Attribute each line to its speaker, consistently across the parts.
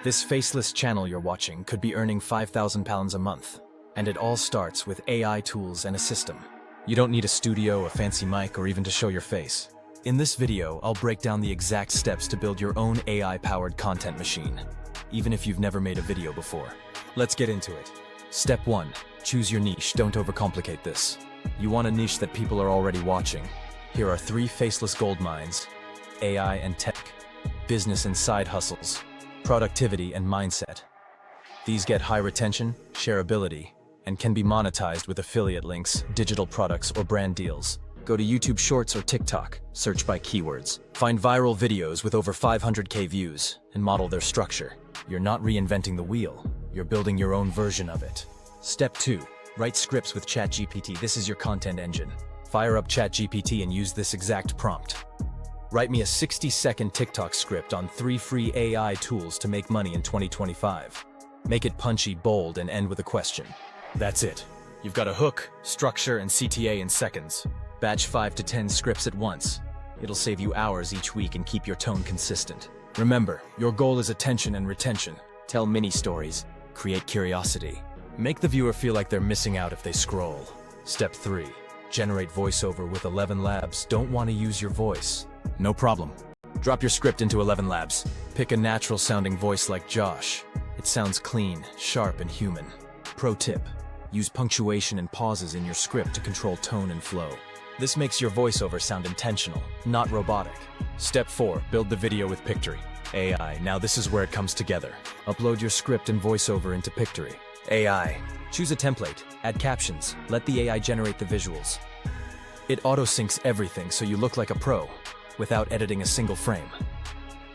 Speaker 1: This faceless channel you're watching could be earning £5,000 a month. And it all starts with AI tools and a system. You don't need a studio, a fancy mic, or even to show your face. In this video, I'll break down the exact steps to build your own AI-powered content machine, even if you've never made a video before. Let's get into it. Step 1. Choose your niche. Don't overcomplicate this. You want a niche that people are already watching. Here are 3 faceless gold mines: AI and tech, business and side hustles, productivity and mindset. These get high retention, shareability, and can be monetized with affiliate links, digital products, or brand deals. Go to YouTube Shorts or TikTok, search by keywords. Find viral videos with over 500K views, and model their structure. You're not reinventing the wheel, you're building your own version of it. Step 2. Write scripts with ChatGPT. This is your content engine. Fire up ChatGPT and use this exact prompt. Write me a 60-second TikTok script on 3 free AI tools to make money in 2025. Make it punchy, bold, and end with a question. That's it. You've got a hook, structure, and CTA in seconds. Batch 5 to 10 scripts at once. It'll save you hours each week and keep your tone consistent. Remember, your goal is attention and retention. Tell mini stories. Create curiosity. Make the viewer feel like they're missing out if they scroll. Step 3. Generate voiceover with 11 Labs. Don't want to use your voice? No problem. Drop your script into 11 Labs. Pick a natural-sounding voice like Josh. It sounds clean, sharp, and human. Pro tip: use punctuation and pauses in your script to control tone and flow. This makes your voiceover sound intentional, not robotic. Step 4. Build the video with Pictory AI. Now this is where it comes together. Upload your script and voiceover into Pictory AI. Choose a template, add captions, let the AI generate the visuals. It auto-syncs everything so you look like a pro, without editing a single frame.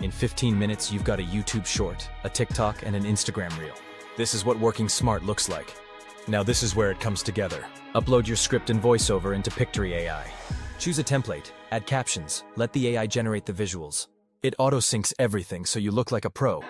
Speaker 1: In 15 minutes, you've got a YouTube short, a TikTok, and an Instagram reel. This is what working smart looks like. Now this is where it comes together. Upload your script and voiceover into Pictory AI. Choose a template, add captions, let the AI generate the visuals. It auto-syncs everything so you look like a pro,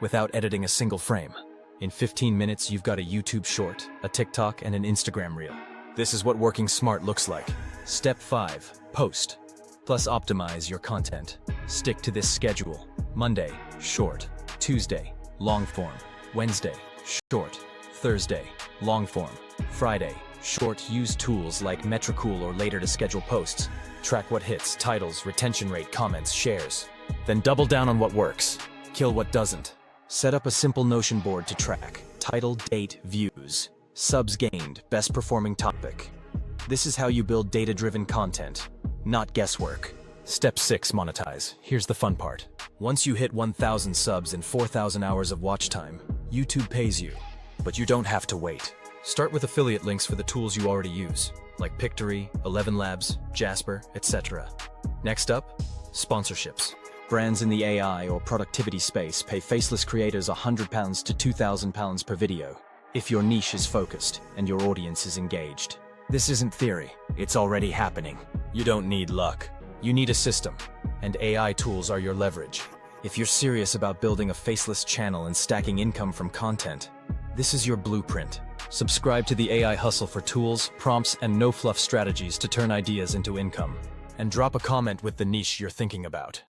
Speaker 1: without editing a single frame. In 15 minutes, you've got a YouTube short, a TikTok, and an Instagram reel. This is what working smart looks like. Step 5. Post. Plus optimize your content. Stick to this schedule. Monday, short. Tuesday, long form. Wednesday, short. Thursday, long form. Friday, short. Use tools like Metricool or Later to schedule posts. Track what hits, titles, retention rate, comments, shares. Then double down on what works. Kill what doesn't. Set up a simple Notion board to track. Title, date, views. Subs gained, best performing topic. This is how you build data-driven content, not guesswork. Step 6. Monetize. Here's the fun part. Once you hit 1,000 subs and 4,000 hours of watch time, YouTube pays you. But you don't have to wait. Start with affiliate links for the tools you already use, like Pictory, 11 Labs, Jasper, etc. Next up, sponsorships. Brands in the AI or productivity space pay faceless creators £100 to £2,000 per video, if your niche is focused and your audience is engaged. This isn't theory, it's already happening. You don't need luck. You need a system, and AI tools are your leverage. If you're serious about building a faceless channel and stacking income from content, this is your blueprint. Subscribe to the AI Hustle for tools, prompts, and no-fluff strategies to turn ideas into income. And drop a comment with the niche you're thinking about.